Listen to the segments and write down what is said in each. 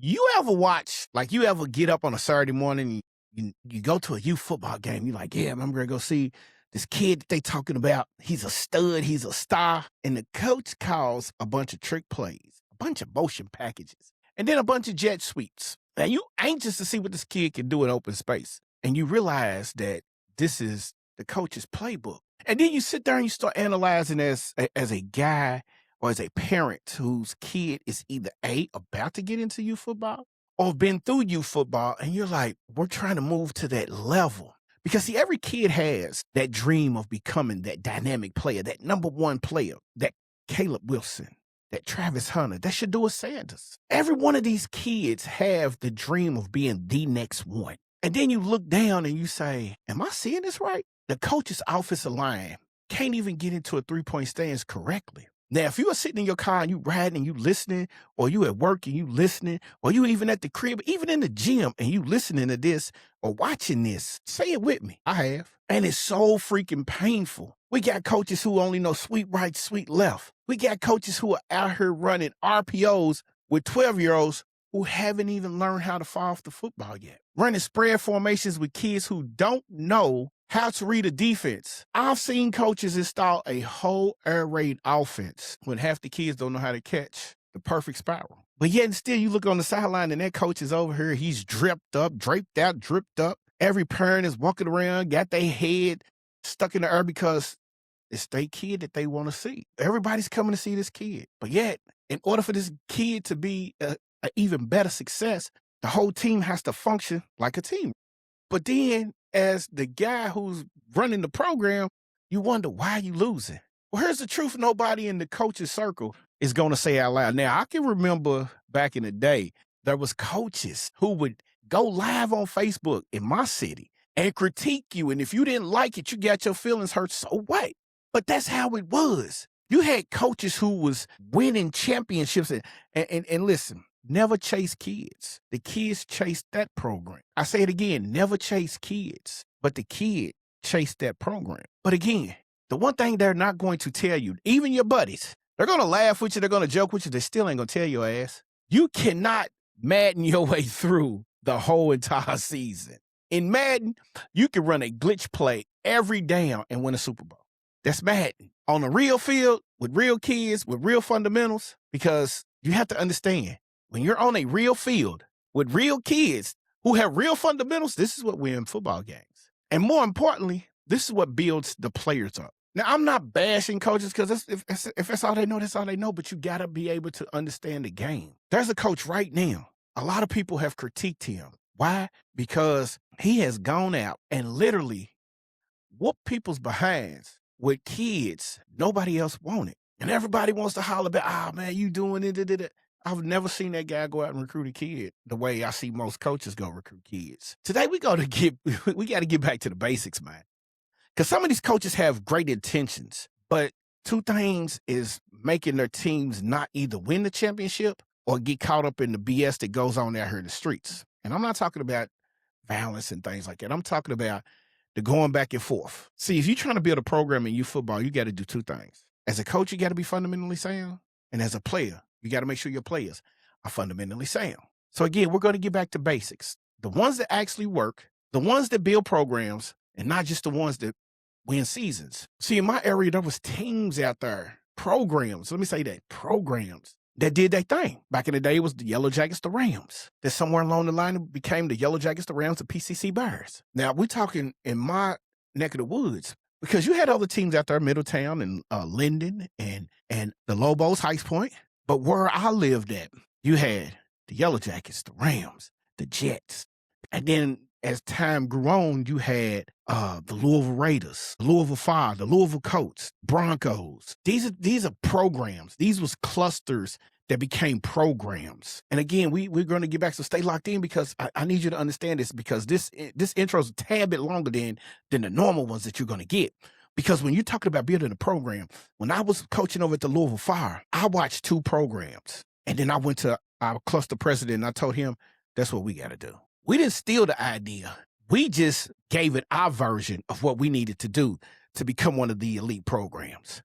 You ever watch, like you ever get up on a Saturday morning, you go to a youth football game, you're like, yeah, I'm gonna go see this kid that they talking about. He's a stud, he's a star. And the coach calls a bunch of trick plays, a bunch of motion packages, and then a bunch of jet sweeps. Now you anxious to see what this kid can do in open space. And you realize that this is the coach's playbook. And then you sit there and you start analyzing as a guy or as a parent whose kid is either about to get into youth football or been through youth football, and you're like, we're trying to move to that level. Because see, every kid has that dream of becoming that dynamic player, that number one player, that Caleb Wilson, that Travis Hunter, that Shedeur Sanders. Every one of these kids have the dream of being the next one. And then you look down and you say, am I seeing this right? The coach's offensive line can't even get into a three-point stance correctly. Now, if you are sitting in your car and you riding and you listening, or you at work and you listening, or you even at the crib, even in the gym and you listening to this or watching this, say it with me. I have. And it's so freaking painful. We got coaches who only know sweet right, sweet left. We got coaches who are out here running RPOs with 12-year-olds who haven't even learned how to fall off the football yet. Running spread formations with kids who don't know how to read a defense. I've seen coaches install a whole air raid offense when half the kids don't know how to catch the perfect spiral. But yet and still you look on the sideline and that coach is over here. He's draped out, dripped up. Every parent is walking around, got their head stuck in the air because it's their kid that they want to see. Everybody's coming to see this kid. But yet, in order for this kid to be an even better success, the whole team has to function like a team. But then, as the guy who's running the program, you wonder why you losing. Well, here's the truth nobody in the coach's circle is going to say out loud. Now, I can remember back in the day, there was coaches who would go live on Facebook in my city and critique you. And if you didn't like it, you got your feelings hurt, so what? But that's how it was. You had coaches who was winning championships. And listen, never chase kids. The kids chase that program. I say it again, never chase kids, but the kid chased that program. But again, the one thing they're not going to tell you, even your buddies, they're going to laugh with you, they're going to joke with you, they still ain't going to tell your ass. You cannot Madden your way through the whole entire season. In Madden, you can run a glitch play every down and win a Super Bowl. That's Madden. On a real field, with real kids, with real fundamentals, because you have to understand, when you're on a real field with real kids who have real fundamentals, this is what wins football games. And more importantly, this is what builds the players up. Now, I'm not bashing coaches because if that's all they know, that's all they know. But you got to be able to understand the game. There's a coach right now. A lot of people have critiqued him. Why? Because he has gone out and literally whooped people's behinds with kids nobody else wanted. And everybody wants to holler about, man, you doing it. I've never seen that guy go out and recruit a kid the way I see most coaches go recruit kids. Today, we got to get back to the basics, man. Because some of these coaches have great intentions, but two things is making their teams not either win the championship or get caught up in the BS that goes on out here in the streets. And I'm not talking about violence and things like that. I'm talking about the going back and forth. See, if you're trying to build a program in youth football, you got to do two things. As a coach, you got to be fundamentally sound. And as a player, you got to make sure your players are fundamentally sound. So again, we're going to get back to basics. The ones that actually work, the ones that build programs, and not just the ones that win seasons. See, in my area, there was teams out there, programs, let me say that, programs that did their thing. Back in the day, it was the Yellow Jackets, the Rams. That somewhere along the line, it became the Yellow Jackets, the Rams, the PCC Bears. Now, we're talking in my neck of the woods, because you had other teams out there, Middletown and Linden and the Lobos, Heights Point. But where I lived at, you had the Yellow Jackets, the Rams, the Jets. And then as time grew on, you had the Louisville Raiders, the Louisville Fire, the Louisville Colts, Broncos. These are programs. These was clusters that became programs. And again, we're going to get back, so stay locked in, because I need you to understand this, because this intro is a tad bit longer than the normal ones that you're going to get. Because when you're talking about building a program, when I was coaching over at the Louisville Fire, I watched two programs. And then I went to our cluster president and I told him, that's what we got to do. We didn't steal the idea. We just gave it our version of what we needed to do to become one of the elite programs.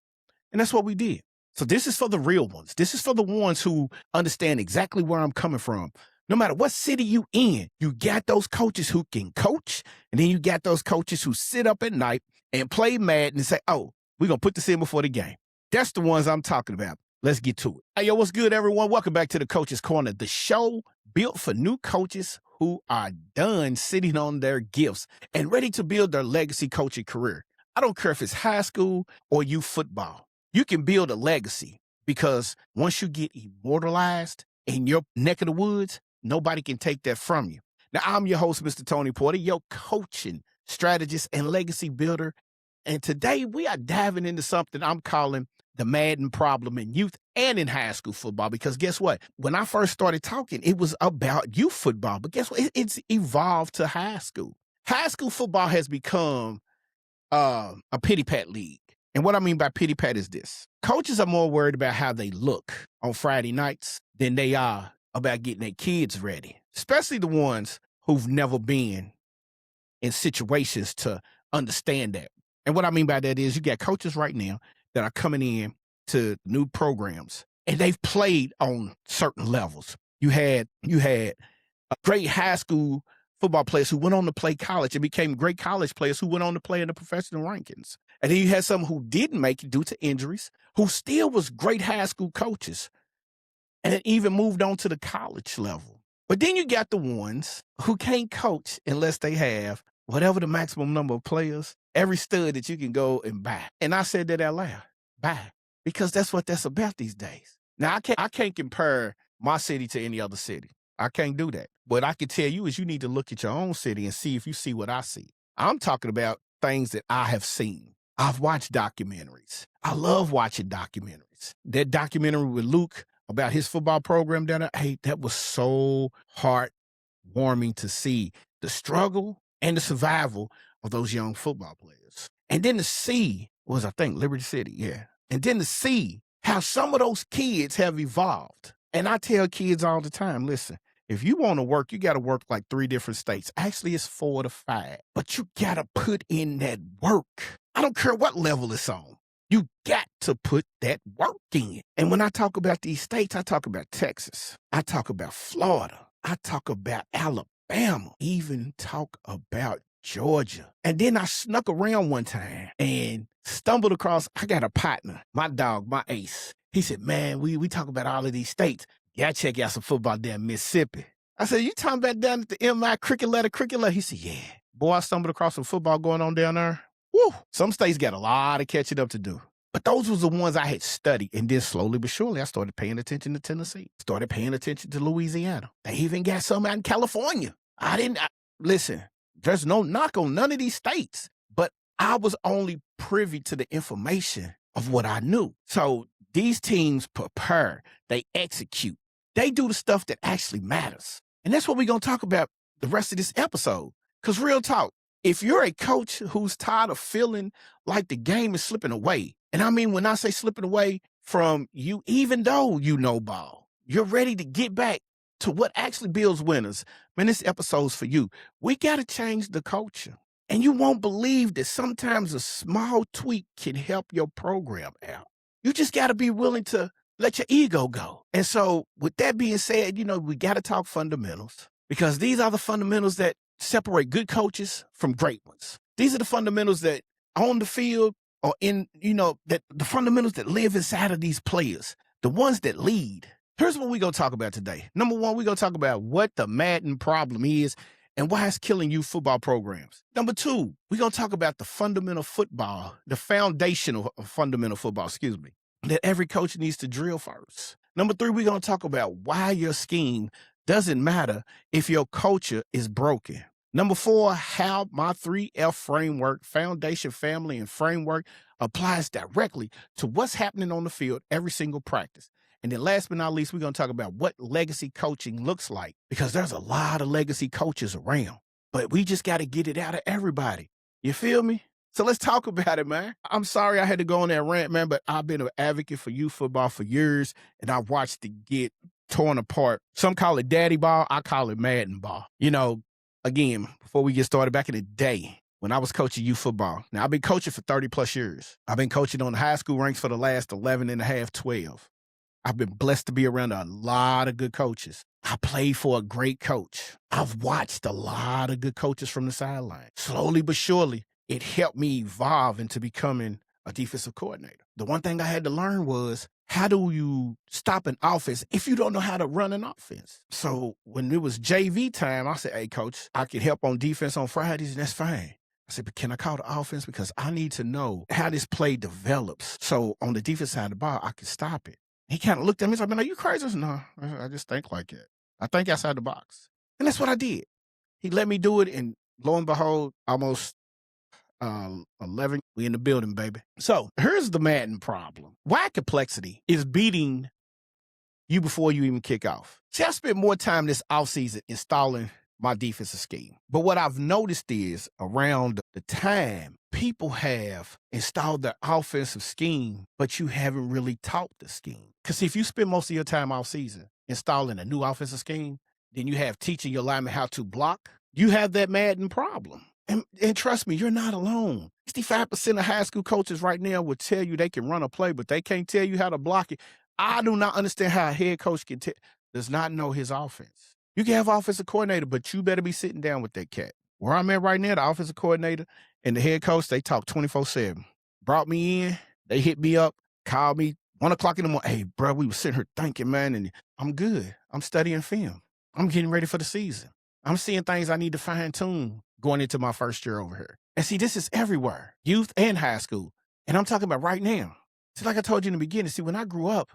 And that's what we did. So this is for the real ones. This is for the ones who understand exactly where I'm coming from. No matter what city you in, you got those coaches who can coach, and then you got those coaches who sit up at night and play Madden and say, oh, we're going to put this in before the game. That's the ones I'm talking about. Let's get to it. Hey, yo, what's good, everyone? Welcome back to the Coach's Corner, the show built for new coaches who are done sitting on their gifts and ready to build their legacy coaching career. I don't care if it's high school or youth football. You can build a legacy because once you get immortalized in your neck of the woods, nobody can take that from you. Now, I'm your host, Mr. Tony Porter, your coaching strategist and legacy builder. And today we are diving into something I'm calling the Madden Problem in youth and in high school football. Because guess what? When I first started talking, it was about youth football. But guess what? It's evolved to high school. High school football has become a pity pat league. And what I mean by pity pat is this. Coaches are more worried about how they look on Friday nights than they are about getting their kids ready, especially the ones who've never been in situations to understand that. And what I mean by that is you got coaches right now that are coming in to new programs, and they've played on certain levels. You had great high school football players who went on to play college and became great college players who went on to play in the professional rankings. And then you had some who didn't make it due to injuries, who still was great high school coaches and even moved on to the college level. But then you got the ones who can't coach unless they have whatever the maximum number of players, every stud that you can go and buy. And I said that out loud, buy, because that's what that's about these days. Now, I can't compare my city to any other city. I can't do that. What I can tell you is you need to look at your own city and see if you see what I see. I'm talking about things that I have seen. I've watched documentaries. I love watching documentaries. That documentary with Luke about his football program down there, hey, that was so heartwarming to see the struggle and the survival of those young football players. And then to see was, I think, Liberty City, yeah. And then to see how some of those kids have evolved. And I tell kids all the time, listen, if you want to work, you got to work like 3 different states. Actually, it's 4 to 5. But you got to put in that work. I don't care what level it's on. You got to put that work in. And when I talk about these states, I talk about Texas. I talk about Florida. I talk about Alabama. Even talk about Georgia. And then I snuck around one time and stumbled across, I got a partner, my dog, my ace. He said, man, we talk about all of these states. Yeah, I check out some football down in Mississippi. I said, you talking about down at the MI cricket letter? He said, yeah. Boy, I stumbled across some football going on down there. Woo! Some states got a lot of catching up to do. But those was the ones I had studied. And then slowly but surely, I started paying attention to Tennessee. Started paying attention to Louisiana. They even got some out in California. Listen, there's no knock on none of these states. But I was only privy to the information of what I knew. So these teams prepare. They execute. They do the stuff that actually matters. And that's what we're going to talk about the rest of this episode. Because real talk, if you're a coach who's tired of feeling like the game is slipping away, and I mean when I say slipping away from you, even though you know ball, you're ready to get back to what actually builds winners, man, this episode's for you. We got to change the culture. And you won't believe that sometimes a small tweak can help your program out. You just got to be willing to let your ego go. And so with that being said, we got to talk fundamentals, because these are the fundamentals that separate good coaches from great ones. These are the fundamentals that on the field or that the fundamentals that live inside of these players, the ones that lead. Here's what we're going to talk about today. Number one, we're going to talk about what the Madden problem is and why it's killing youth football programs. Number two, we're going to talk about the fundamental football, the foundational fundamental football, that every coach needs to drill first. Number three, we're going to talk about why your scheme doesn't matter if your culture is broken. Number four, how my 3F framework, foundation, family, and framework applies directly to what's happening on the field every single practice. And then last but not least, we're going to talk about what legacy coaching looks like, because there's a lot of legacy coaches around, but we just got to get it out of everybody. You feel me? So let's talk about it, man. I'm sorry I had to go on that rant, man, but I've been an advocate for youth football for years, and I watched it get torn apart. Some call it daddy ball. I call it Madden ball. Again, before we get started, back in the day when I was coaching youth football. Now, I've been coaching for 30 plus years. I've been coaching on the high school ranks for the last 11 and a half, 12. I've been blessed to be around a lot of good coaches. I played for a great coach. I've watched a lot of good coaches from the sideline. Slowly but surely, it helped me evolve into becoming a defensive coordinator. The one thing I had to learn was, how do you stop an offense if you don't know how to run an offense? So when it was JV time, I said, hey, coach, I can help on defense on Fridays, and that's fine. I said, but can I call the offense? Because I need to know how this play develops. So on the defense side of the ball, I can stop it. He kind of looked at me and said, man, are you crazy? I said, no, I just think like that. I think outside the box. And that's what I did. He let me do it, and lo and behold, almost 11, we in the building, baby. So here's the Madden problem. Why complexity is beating you before you even kick off. See, I spent more time this offseason installing my defensive scheme. But what I've noticed is, around the time, people have installed their offensive scheme, but you haven't really taught the scheme. Because if you spend most of your time off season installing a new offensive scheme, then you have teaching your linemen how to block, you have that Madden problem. And trust me, you're not alone. 65% of high school coaches right now will tell you they can run a play, but they can't tell you how to block it. I do not understand how a head coach does not know his offense. You can have offensive coordinator, but you better be sitting down with that cat. Where I'm at right now, the offensive coordinator and the head coach, they talk 24/7. Brought me in, they hit me up, called me 1 o'clock in the morning. Hey, bro, we were sitting here thinking, man, and I'm good. I'm studying film. I'm getting ready for the season. I'm seeing things I need to fine tune going into my first year over here. And see, this is everywhere, youth and high school. And I'm talking about right now. See, like I told you in the beginning, see, when I grew up,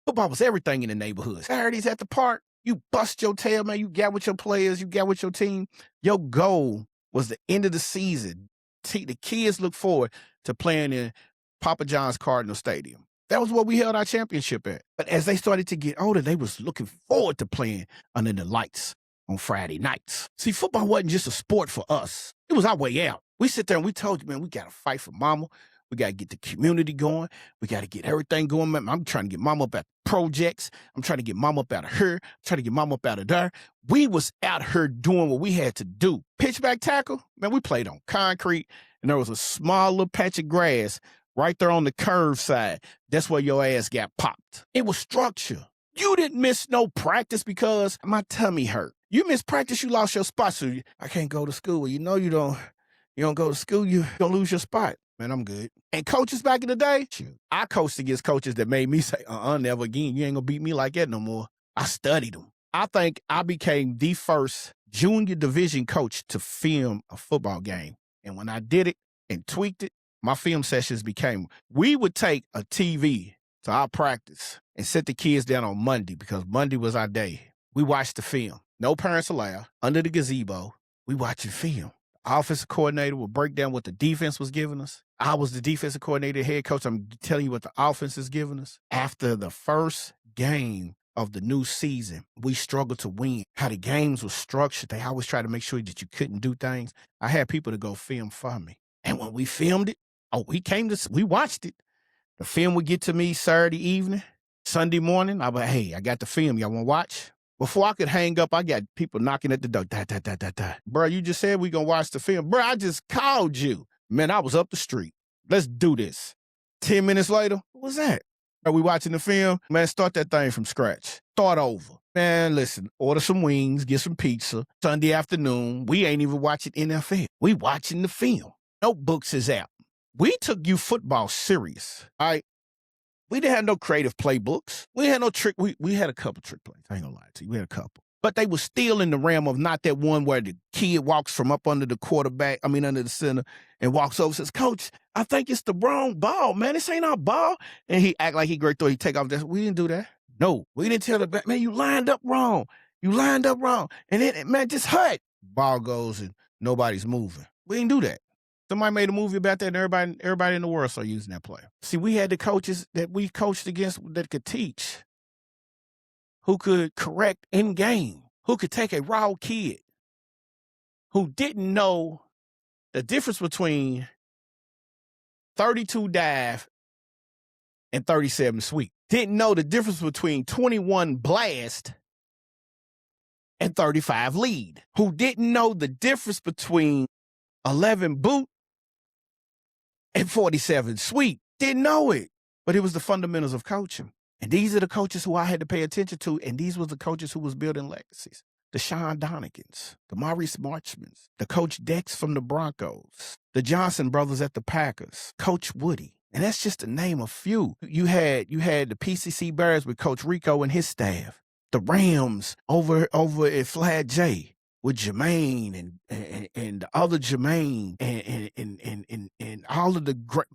football was everything in the neighborhood. Saturdays at the park, you bust your tail, man. You got with your players, you got with your team. Your goal was the end of the season. The kids look forward to playing in Papa John's Cardinal Stadium. That was what we held our championship at. But as they started to get older, they was looking forward to playing under the lights on Friday nights. See, football wasn't just a sport for us. It was our way out. We sit there and we told you, man, we got to fight for mama. We got to get the community going. We got to get everything going. Man, I'm trying to get mama up at projects. I'm trying to get mama up out of her. I'm trying to get mama up out of there. We was out here doing what we had to do. Pitchback tackle, man, we played on concrete, and there was a small little patch of grass right there on the curve side. That's where your ass got popped. It was structure. You didn't miss no practice because my tummy hurt. You missed practice, you lost your spot. So I can't go to school. Well, you know you don't go to school, you don't lose your spot. Man, I'm good. And coaches back in the day, I coached against coaches that made me say, never again. You ain't gonna beat me like that no more. I studied them. I think I became the first junior division coach to film a football game. And when I did it and tweaked it, my film sessions we would take a TV to our practice and sit the kids down on Monday, because Monday was our day. We watched the film. No parents allowed. Under the gazebo, we watching film. The offensive coordinator would break down what the defense was giving us. I was the defensive coordinator, head coach. I'm telling you what the offense is giving us. After the first game of the new season, we struggled to win. How the games were structured, they always try to make sure that you couldn't do things. I had people to go film for me. And when we filmed it, we watched it. The film would get to me Saturday evening, Sunday morning. I'd be like, hey, I got the film. Y'all want to watch? Before I could hang up, I got people knocking at the door. Bro, you just said we going to watch the film. Bro, I just called you. Man, I was up the street. Let's do this. 10 minutes later, what was that? Are we watching the film? Man, start that thing from scratch. Start over. Man, listen, order some wings, get some pizza. Sunday afternoon, we ain't even watching NFL. We watching the film. Notebooks is out. We took you football serious, all right? We didn't have no creative playbooks. We had no trick. We had a couple trick plays. I ain't gonna lie to you. We had a couple. But they were still in the realm of not that one where the kid walks from up under the under the center, and walks over and says, Coach, I think it's the wrong ball, man. This ain't our ball. And he act like he great throw. He take off that. We didn't do that. No, we didn't tell the back, man, you lined up wrong. You lined up wrong. And then, man, just hut. Ball goes and nobody's moving. We didn't do that. Somebody made a movie about that, and everybody in the world started using that play. See, we had the coaches that we coached against that could teach, who could correct in game, who could take a raw kid who didn't know the difference between 32 dive and 37 sweep, didn't know the difference between 21 blast and 35 lead, who didn't know the difference between 11 boot and 47 sweep. Didn't know it, but it was the fundamentals of coaching. And these are the coaches who I had to pay attention to, and these were the coaches who was building legacies. The Sean Donigans, the Maurice Marchmans, the Coach Dex from the Broncos, the Johnson brothers at the Packers, Coach Woody. And that's just to name a few. You had the PCC Bears with Coach Rico and his staff, the Rams over at Flat J with Jermaine and the other Jermaine and all of the great.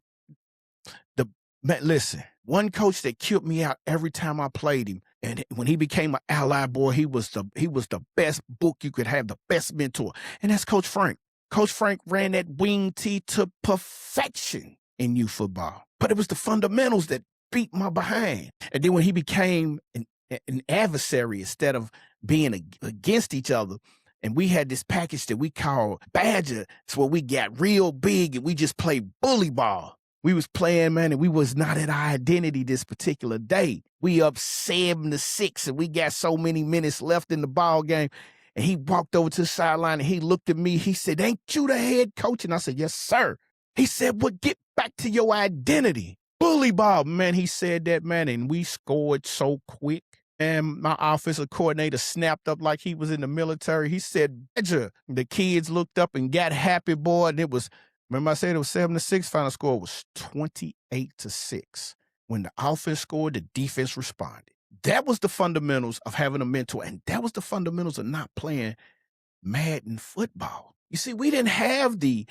Man, listen, one coach that killed me out every time I played him, and when he became an ally boy, he was the best book you could have, the best mentor, and that's Coach Frank. Coach Frank ran that wing tee to perfection in youth football, but it was the fundamentals that beat my behind. And then when he became an adversary instead of being against each other, and we had this package that we called Badger, it's where we got real big and we just played bully ball. We was playing, man, and we was not at our identity this particular day. We up 7-6, and we got so many minutes left in the ball game. And he walked over to the sideline, and he looked at me. He said, "Ain't you the head coach?" And I said, "Yes, sir." He said, "Well, get back to your identity." Bully ball, man. He said that, man, and we scored so quick. And my offensive coordinator snapped up like he was in the military. He said, "Badger." The kids looked up and got happy, boy, and it was... Remember I said it was 7-6, final score was 28-6. When the offense scored, the defense responded. That was the fundamentals of having a mentor, and that was the fundamentals of not playing Madden football. You see, we didn't have the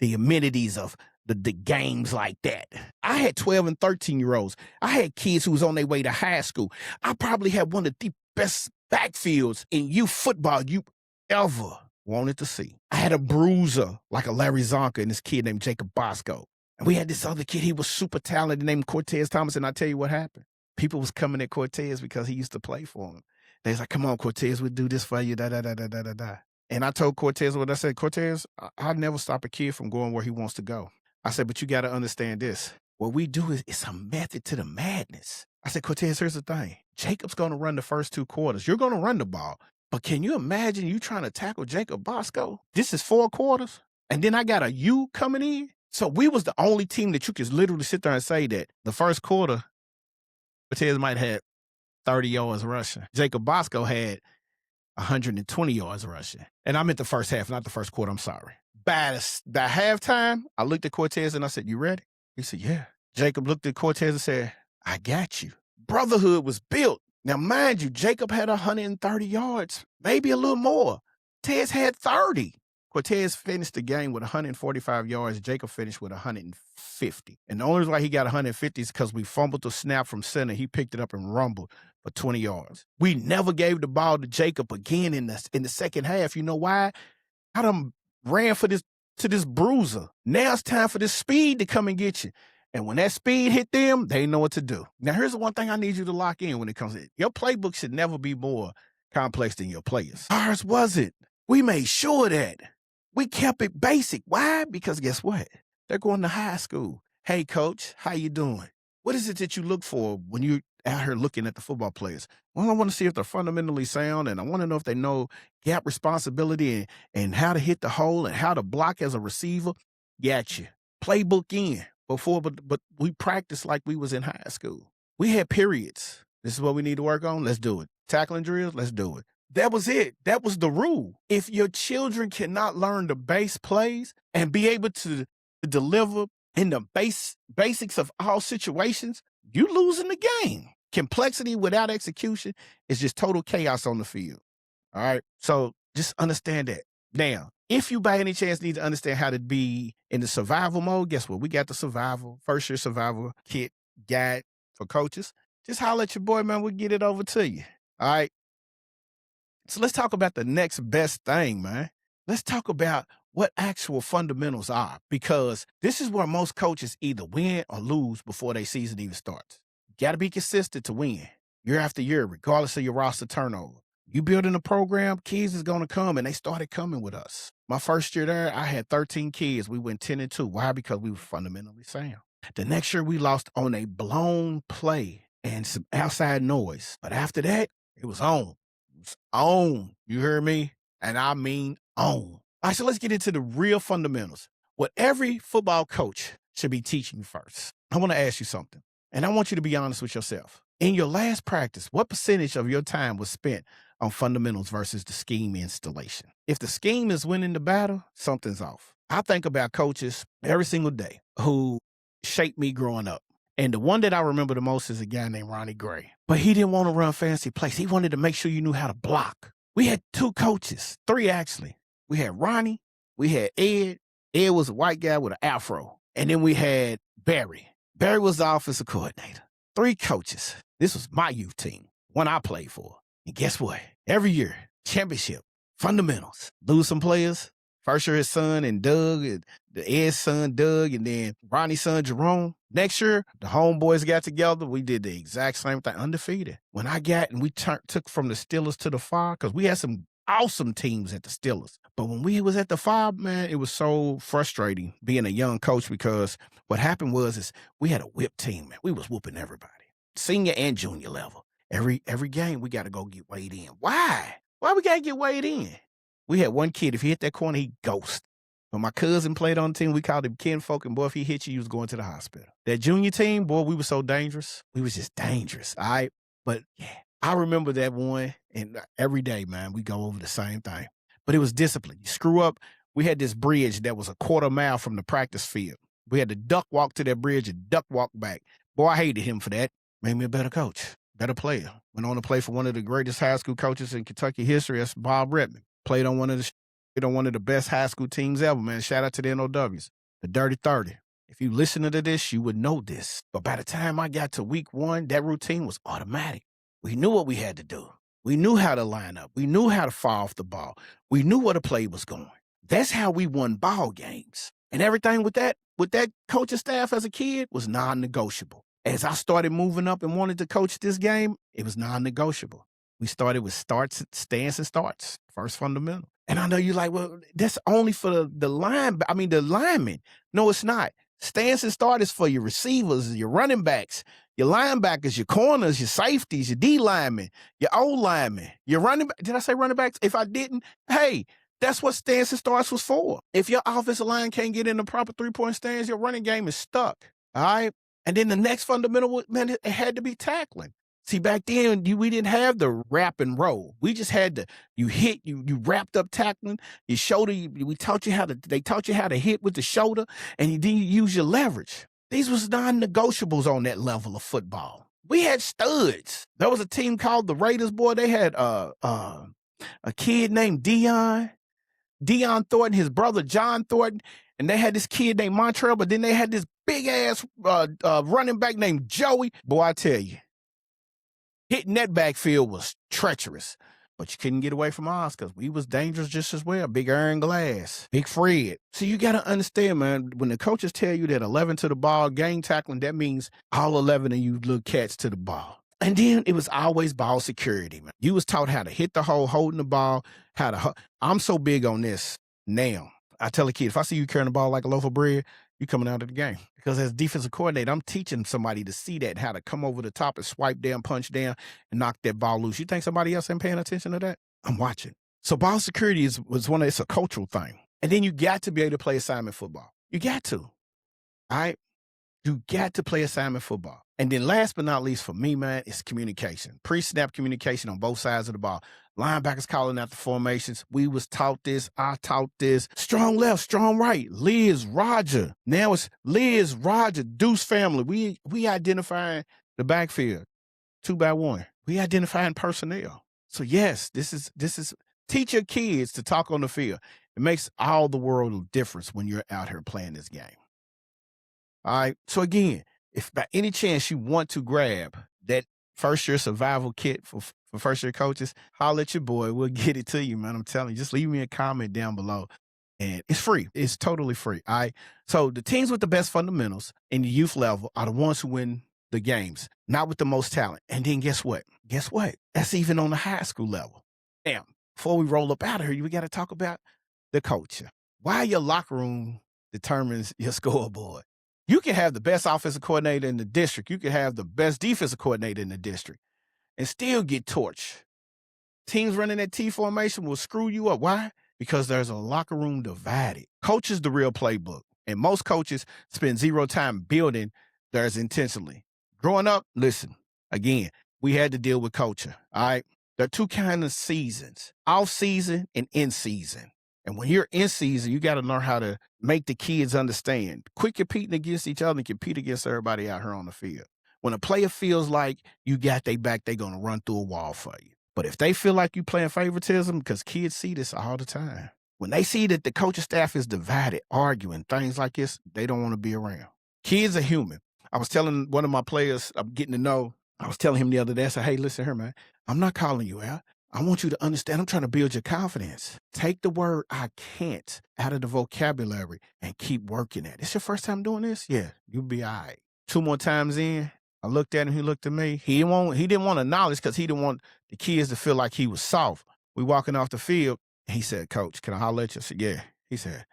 amenities of the games like that. I had 12 and 13-year-olds. I had kids who was on their way to high school. I probably had one of the best backfields in youth football you ever wanted to see. I had a bruiser like a Larry Zonka and this kid named Jacob Bosco. And we had this other kid, he was super talented, named Cortez Thomas, and I tell you what happened. People was coming at Cortez because he used to play for him. They was like, "Come on, Cortez, we'll do this for you, da-da-da-da-da-da-da." And I told Cortez what I said. "Cortez, I'll never stop a kid from going where he wants to go." I said, "But you got to understand this. What we do is it's a method to the madness." I said, "Cortez, here's the thing. Jacob's going to run the first 2 quarters. You're going to run the ball. But can you imagine you trying to tackle Jacob Bosco? This is 4 quarters. And then I got a U coming in." So we was the only team that you could literally sit there and say that the first quarter, Cortez might have 30 yards rushing. Jacob Bosco had 120 yards rushing. And I meant the first half, not the first quarter. I'm sorry. By halftime, I looked at Cortez and I said, "You ready?" He said, "Yeah." Jacob looked at Cortez and said, "I got you." Brotherhood was built. Now, mind you, Jacob had 130 yards, maybe a little more. Cortez had 30. Cortez finished the game with 145 yards. Jacob finished with 150. And the only reason why he got 150 is because we fumbled the snap from center. He picked it up and rumbled for 20 yards. We never gave the ball to Jacob again in the second half. You know why? I done ran to this bruiser. Now it's time for this speed to come and get you. And when that speed hit them, they know what to do. Now, here's the one thing I need you to lock in when it comes to it. Your playbook should never be more complex than your players. Ours wasn't. We made sure that. We kept it basic. Why? Because guess what? They're going to high school. "Hey, coach, how you doing? What is it that you look for when you're out here looking at the football players?" "Well, I want to see if they're fundamentally sound, and I want to know if they know gap responsibility and how to hit the hole and how to block as a receiver." Got you. Playbook in. But we practiced like we was in high school. We had periods. This is what we need to work on. Let's do it. Tackling drills. Let's do it. That was it. That was the rule. If your children cannot learn the base plays and be able to deliver in the basics of all situations, you losing the game. Complexity without execution is just total chaos on the field. All right. So just understand that. Now, if you by any chance need to understand how to be in the survival mode, guess what? We got the first year survival kit guide for coaches. Just holler at your boy, man. We'll get it over to you. All right. So let's talk about the next best thing, man. Let's talk about what actual fundamentals are, because this is where most coaches either win or lose before their season even starts. You got to be consistent to win year after year, regardless of your roster turnover. You building a program, kids is going to come, and they started coming with us. My first year there, I had 13 kids. We went 10-2. Why? Because we were fundamentally sound. The next year, we lost on a blown play and some outside noise. But after that, it was on. It was on. You hear me? And I mean on. All right, so let's get into the real fundamentals. What every football coach should be teaching you first. I want to ask you something. And I want you to be honest with yourself. In your last practice, what percentage of your time was spent on fundamentals versus the scheme installation? If the scheme is winning the battle, something's off. I think about coaches every single day who shaped me growing up. And the one that I remember the most is a guy named Ronnie Gray. But he didn't want to run fancy plays. He wanted to make sure you knew how to block. We had 2 coaches, 3 actually. We had Ronnie, we had Ed. Ed was a white guy with an afro. And then we had Barry. Barry was the offensive coordinator. 3 coaches. This was my youth team, one I played for. And guess what? Every year, championship, fundamentals. Lose some players. First year, his son and Doug, the Ed's son, Doug, and then Ronnie's son, Jerome. Next year, the homeboys got together. We did the exact same thing, undefeated. When I got, and we took from the Steelers to the Fire, because we had some awesome teams at the Steelers. But when we was at the Fire, man, it was so frustrating being a young coach, because what happened is we had a whip team, man. We was whooping everybody, senior and junior level. Every game, we got to go get weighed in. Why? Why we got to get weighed in? We had one kid, if he hit that corner, he ghost. When my cousin played on the team, we called him kinfolk, and boy, if he hit you, you was going to the hospital. That junior team, boy, we were so dangerous. We was just dangerous, all right? But yeah, I remember that one, and every day, man, we go over the same thing. But it was discipline. You screw up, we had this bridge that was a quarter mile from the practice field. We had to duck walk to that bridge and duck walk back. Boy, I hated him for that. Made me a better coach, better player. Went on to play for one of the greatest high school coaches in Kentucky history, that's Bob Redman. Played on one of the best high school teams ever, man. Shout out to the NOWs, the Dirty 30. If you listen to this, you would know this. But by the time I got to week 1, that routine was automatic. We knew what we had to do. We knew how to line up. We knew how to fire off the ball. We knew where the play was going. That's how we won ball games. And everything with that coaching staff as a kid was non-negotiable. As I started moving up and wanted to coach this game, it was non-negotiable. We started with stance and starts, first fundamental. And I know you're like, well, that's only for the linemen. No, it's not. Stance and start is for your receivers, your running backs, your linebackers, your corners, your safeties, your D linemen, your O linemen, your running back. Did I say running backs? If I didn't, hey, that's what stance and starts was for. If your offensive line can't get in the proper 3-point stance, your running game is stuck. All right? And then the next fundamental, man, it had to be tackling. See, back then, we didn't have the wrap and roll. We just had you wrapped up tackling, your shoulder, they taught you how to hit with the shoulder, and then you use your leverage. These was non-negotiables on that level of football. We had studs. There was a team called the Raiders, boy. They had a kid named Dion Thornton, his brother John Thornton, and they had this kid named Montrell, but then they had this big-ass running back named Joey. Boy, I tell you, hitting that backfield was treacherous, but you couldn't get away from us because we was dangerous just as well. Big Aaron Glass, Big Fred. So you got to understand, man, when the coaches tell you that 11 to the ball, game tackling, that means all 11 of you little cats to the ball. And then it was always ball security, man. You was taught how to hit the hole, holding the ball, I'm so big on this now. I tell a kid, if I see you carrying the ball like a loaf of bread, you coming out of the game. Because as defensive coordinator, I'm teaching somebody to see that, how to come over the top and swipe down, punch down, and knock that ball loose. You think somebody else ain't paying attention to that? I'm watching. So ball security it's a cultural thing. And then you got to be able to play assignment football. You got to. All right? You got to play assignment football. And then last but not least for me, man, it's communication. Pre-snap communication on both sides of the ball. Linebackers calling out the formations. We was taught this. I taught this. Strong left, strong right. Liz, Roger. Now it's Liz, Roger, Deuce family. We identifying the backfield 2-by-1. We identifying personnel. So yes, this is teach your kids to talk on the field. It makes all the world of difference when you're out here playing this game. All right. So again, if by any chance you want to grab that first-year survival kit for first-year coaches, holler at your boy. We'll get it to you, man. I'm telling you. Just leave me a comment down below. And it's free. It's totally free. All right. So the teams with the best fundamentals in the youth level are the ones who win the games, not with the most talent. And then guess what? That's even on the high school level. Now, before we roll up out of here, we got to talk about the culture. Why your locker room determines your scoreboard. You can have the best offensive coordinator in the district. You can have the best defensive coordinator in the district and still get torched. Teams running that T formation will screw you up. Why? Because there's a locker room divided. Coach is the real playbook. And most coaches spend zero time building theirs intentionally. Growing up, listen, again, we had to deal with culture. All right. There are two kinds of seasons, off season and in season. And when you're in season, you got to learn how to make the kids understand. Quit competing against each other and compete against everybody out here on the field. When a player feels like you got their back, they're going to run through a wall for you. But if they feel like you playing favoritism, because kids see this all the time, when they see that the coaching staff is divided, arguing, things like this, they don't want to be around. Kids are human. I was telling one of my players I'm getting to know, I was telling him the other day, I said, hey, listen here, man, I'm not calling you out. I want you to understand, I'm trying to build your confidence. Take the word I can't out of the vocabulary and keep working at it. It's your first time doing this? Yeah, you'll be all right. 2 more times in, I looked at him, he looked at me. He didn't want to acknowledge because he didn't want the kids to feel like he was soft. We walking off the field, he said, Coach, can I holler at you? I said, yeah. He said,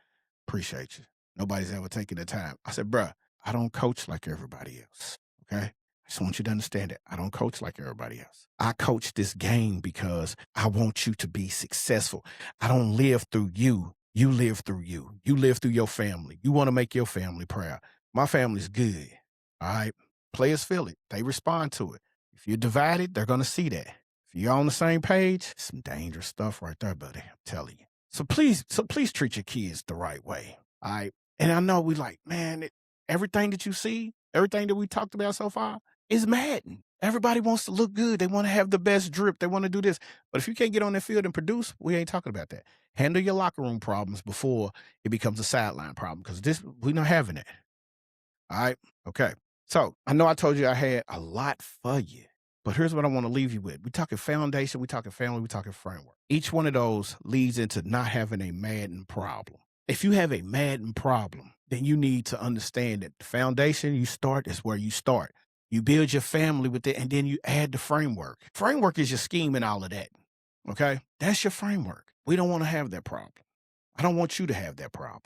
appreciate you. Nobody's ever taken the time. I said, bruh, I don't coach like everybody else, okay? I just want you to understand it. I don't coach like everybody else. I coach this game because I want you to be successful. I don't live through you. You live through you. You live through your family. You want to make your family proud. My family's good, all right? Players feel it. They respond to it. If you're divided, they're going to see that. If you're on the same page, some dangerous stuff right there, buddy. I'm telling you. So please treat your kids the right way, all right? And I know we like, man, everything that you see, everything that we talked about so far is Madden. Everybody wants to look good. They want to have the best drip. They want to do this. But if you can't get on the field and produce, we ain't talking about that. Handle your locker room problems before it becomes a sideline problem, because we're not having it. All right? Okay. So I know I told you I had a lot for you, but here's what I want to leave you with. We're talking foundation, we're talking family, we're talking framework. Each one of those leads into not having a Madden problem. If you have a Madden problem, then you need to understand that the foundation you start is where you start. You build your family with it, and then you add the framework. Framework is your scheme and all of that. Okay? That's your framework. We don't want to have that problem. I don't want you to have that problem.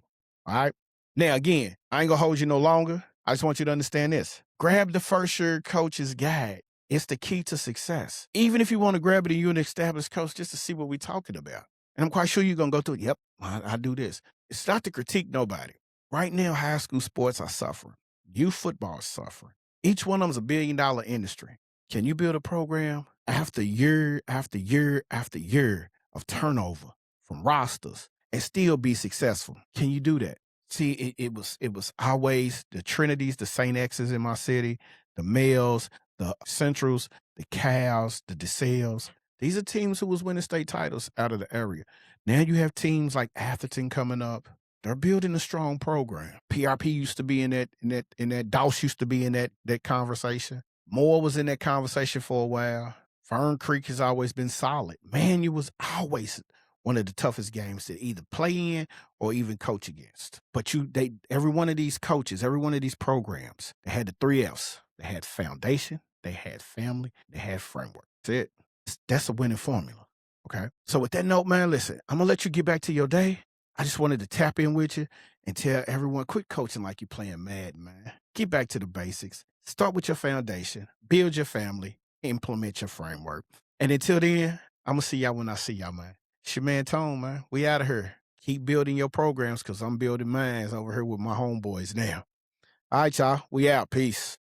All right? Now, again, I ain't going to hold you no longer. I just want you to understand this. Grab the first year coach's guide. It's the key to success. Even if you want to grab it and you're an established coach just to see what we're talking about. And I'm quite sure you're going to go through it. Yep, I do this. It's not to critique nobody. Right now, high school sports are suffering. Youth football is suffering. Each one of them is $1 billion industry. Can you build a program after year after year after year of turnover from rosters and still be successful? Can you do that? See, it was always the Trinities, the St. X's in my city, the Males, the Centrals, the Cavs, the DeSales. These are teams who was winning state titles out of the area. Now you have teams like Atherton coming up. They're building a strong program. PRP used to be in that Douse used to be in that conversation. Moore was in that conversation for a while. Fern Creek has always been solid. Man, you was always one of the toughest games to either play in or even coach against. But every one of these coaches, every one of these programs, they had the 3 F's. They had foundation, they had family, they had framework. That's it. That's a winning formula. Okay. So with that note, man, listen, I'm gonna let you get back to your day. I just wanted to tap in with you and tell everyone, quit coaching like you're playing Madden, man. Get back to the basics. Start with your foundation, build your family, implement your framework. And until then, I'm gonna see y'all when I see y'all, man. It's your man Tone, man. We out of here. Keep building your programs because I'm building mine over here with my homeboys now. All right, y'all. We out. Peace.